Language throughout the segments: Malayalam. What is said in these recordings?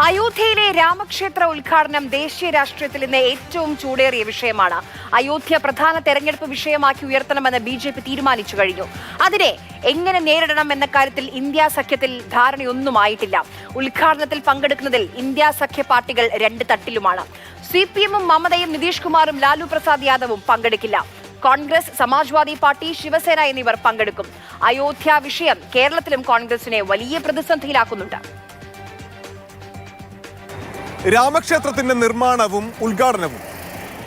അയോധ്യയിലെ രാമക്ഷേത്ര ഉദ്ഘാടനം ദേശീയ രാഷ്ട്രീയത്തിൽ ഇന്ന് ഏറ്റവും ചൂടേറിയ വിഷയമാണ്. അയോധ്യ പ്രധാന തെരഞ്ഞെടുപ്പ് വിഷയമാക്കി ഉയർത്തണമെന്ന് BJP തീരുമാനിച്ചു കഴിഞ്ഞു. അതിനെ എങ്ങനെ നേരിടണം എന്ന കാര്യത്തിൽ ഇന്ത്യ സഖ്യത്തിൽ ധാരണയൊന്നുമായിട്ടില്ല. ഉദ്ഘാടനത്തിൽ പങ്കെടുക്കുന്നതിൽ ഇന്ത്യ സഖ്യ പാർട്ടികൾ രണ്ട് തട്ടിലുമാണ്. CPM-ഉം മമതയും നിതീഷ് കുമാറും ലാലു പ്രസാദ് യാദവും പങ്കെടുക്കില്ല. കോൺഗ്രസ്, സമാജ്വാദി പാർട്ടി, ശിവസേന എന്നിവർ പങ്കെടുക്കും. അയോധ്യ വിഷയം കേരളത്തിലും കോൺഗ്രസിനെ വലിയ പ്രതിസന്ധിയിലാക്കുന്നുണ്ട്. രാമക്ഷേത്രത്തിന്റെ നിർമ്മാണവും ഉദ്ഘാടനവും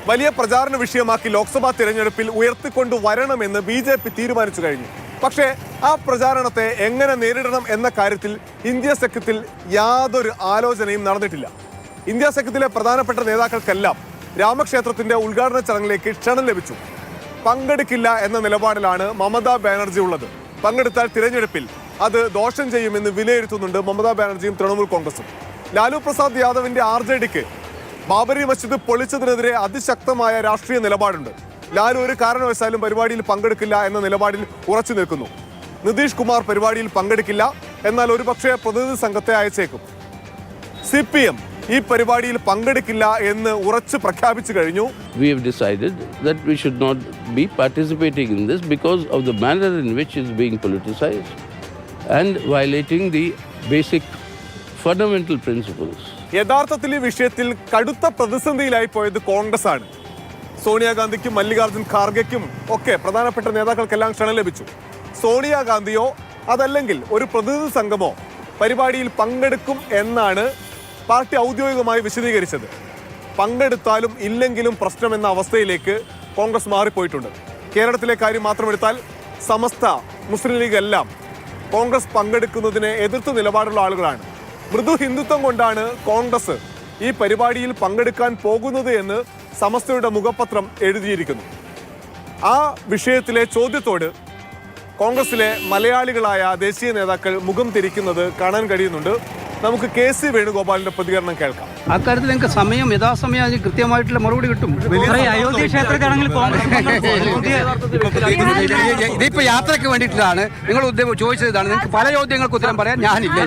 വലിയ പ്രചാരണ വിഷയമാക്കി ലോക്സഭാ തിരഞ്ഞെടുപ്പിൽ ഉയർത്തിക്കൊണ്ടു വരണമെന്ന് BJP തീരുമാനിച്ചു കഴിഞ്ഞു. പക്ഷേ ആ പ്രചാരണത്തെ എങ്ങനെ നേരിടണം എന്ന കാര്യത്തിൽ ഇന്ത്യ സഖ്യത്തിൽ യാതൊരു ആലോചനയും നടന്നിട്ടില്ല. ഇന്ത്യ സഖ്യത്തിലെ പ്രധാനപ്പെട്ട നേതാക്കൾക്കെല്ലാം രാമക്ഷേത്രത്തിന്റെ ഉദ്ഘാടന ചടങ്ങിലേക്ക് ക്ഷണം ലഭിച്ചു. പങ്കെടുക്കില്ല എന്ന നിലപാടിലാണ് മമതാ ബാനർജി ഉള്ളത്. പങ്കെടുത്താൽ തിരഞ്ഞെടുപ്പിൽ അത് ദോഷം ചെയ്യുമെന്ന് വിലയിരുത്തുന്നുണ്ട് മമതാ ബാനർജിയും തൃണമൂൽ കോൺഗ്രസും. ലാലു പ്രസാദ് യാദവിന്റെ RJDക്ക് ബാബരി മസ്ജിദ് പൊളിച്ചതിനെതിരെ അതിശക്തമായ രാഷ്ട്രീയ നിലപാടുണ്ട്. ലാലു ഒരു കാരണവശാലും പരിപാടിയിൽ പങ്കെടുക്കില്ല എന്ന നിലപാടിൽ ഉറച്ചു നിൽക്കുന്നു. നിതീഷ് കുമാർ പരിപാടിയിൽ പങ്കെടുക്കില്ല, എന്നാൽ ഒരുപക്ഷെ പ്രതിനിധി സംഘത്തെ അയച്ചേക്കും. CPM ഈ പരിപാടിയിൽ പങ്കെടുക്കില്ല എന്ന് ഉറച്ചു പ്രഖ്യാപിച്ചു കഴിഞ്ഞു. We have decided that we should not be participating in this because of the manner in which it is being politicized and violating the basic fundamental principles. യഥാർത്ഥത്തിൽ ഈ വിഷയത്തിൽ കടുത്ത പ്രതിസന്ധിയിലായി പോയത് കോൺഗ്രസ് ആണ്. സോണിയാഗാന്ധിക്കും മല്ലികാർജ്ജുൻ ഖാർഗെക്കും ഒക്കെ പ്രധാനപ്പെട്ട നേതാക്കൾക്കെല്ലാം ക്ഷണം ലഭിച്ചു. സോണിയാഗാന്ധിയോ അതല്ലെങ്കിൽ ഒരു പ്രതിനിധി സംഘമോ പരിപാടിയിൽ പങ്കെടുക്കും എന്നാണ് പാർട്ടി ഔദ്യോഗികമായി വിശദീകരിച്ചത്. പങ്കെടുത്താലും ഇല്ലെങ്കിലും പ്രശ്നമെന്ന അവസ്ഥയിലേക്ക് കോൺഗ്രസ് മാറിപ്പോയിട്ടുണ്ട്. കേരളത്തിലെ കാര്യം മാത്രമെടുത്താൽ സമസ്ത, മുസ്ലിം ലീഗ് എല്ലാം കോൺഗ്രസ് പങ്കെടുക്കുന്നതിനെ എതിർത്ത് നിലപാടുള്ള ആളുകളാണ്. മൃദു ഹിന്ദുത്വം കൊണ്ടാണ് കോൺഗ്രസ് ഈ പരിപാടിയിൽ പങ്കെടുക്കാൻ പോകുന്നത് എന്ന് സമസ്തയുടെ മുഖപത്രം എഴുതിയിരിക്കുന്നു. ആ വിഷയത്തിലെ ചോദ്യത്തോട് കോൺഗ്രസിലെ മലയാളികളായ ദേശീയ നേതാക്കൾ മുഖം തിരിക്കുന്നത് കാണാൻ കഴിയുന്നുണ്ട്. നമുക്ക് KC വേണുഗോപാലിന്റെ പ്രതികരണം കേൾക്കാം. അക്കാര്യത്തിൽ നിങ്ങൾക്ക് യഥാസമയം അതിന് കൃത്യമായിട്ടുള്ള മറുപടി കിട്ടും. അയോധ്യ ക്ഷേത്ര ചടങ്ങിൽ ഇതിപ്പോ യാത്രയ്ക്ക് വേണ്ടിയിട്ടാണ് നിങ്ങൾ ചോദിച്ചത്. ഇതാണ് നിങ്ങൾക്ക് പല ചോദ്യങ്ങൾക്ക് ഉത്തരം പറയാൻ ഞാനില്ല.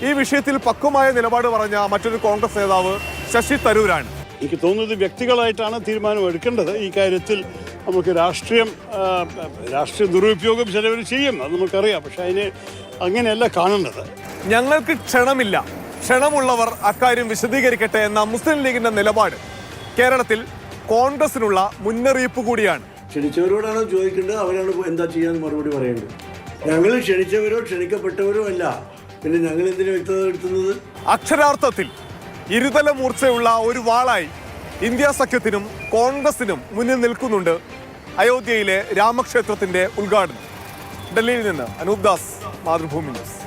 ഈ വിഷയത്തിൽ പക്വമായ നിലപാട് പറഞ്ഞ മറ്റൊരു കോൺഗ്രസ് നേതാവ് ശശി തരൂരാണ്. എനിക്ക് തോന്നുന്നത് വ്യക്തികളായിട്ടാണ് തീരുമാനം എടുക്കേണ്ടത്. ഈ കാര്യത്തിൽ നമുക്ക് രാഷ്ട്രീയ ദുരുപയോഗം ചിലവർ ചെയ്യും, അത് നമുക്കറിയാം. പക്ഷെ അതിനെ അങ്ങനെയല്ല കാണേണ്ടത്. ഞങ്ങൾക്ക് ക്ഷണമില്ല, ക്ഷണമുള്ളവർ അക്കാര്യം വിശദീകരിക്കട്ടെ എന്ന മുസ്ലിം ലീഗിന്റെ നിലപാട് കേരളത്തിൽ കോൺഗ്രസിനുള്ള മുന്നറിയിപ്പ് കൂടിയാണ്. ക്ഷണിച്ചവരോടാണ് ചോദിക്കേണ്ടത്, അവരാണ് എന്താ ചെയ്യാന്ന് മറുപടി പറയേണ്ടത്. ഞങ്ങൾ ക്ഷണിച്ചവരോ ക്ഷണിക്കപ്പെട്ടവരോ അല്ല, പിന്നെ ഞങ്ങൾ എന്തിനു വ്യക്തത വരുത്തുന്നത്? അക്ഷരാർത്ഥത്തിൽ ഇരുതല മൂർച്ചയുള്ള ഒരു വാളായി ഇന്ത്യ സഖ്യത്തിനും കോൺഗ്രസിനും മുന്നിൽ നിൽക്കുന്നുണ്ട് അയോധ്യയിലെ രാമക്ഷേത്രത്തിന്റെ ഉദ്ഘാടനം. ഡൽഹിയിൽ നിന്ന് അനൂപ് ദാസ്, മാതൃഭൂമി ന്യൂസ്.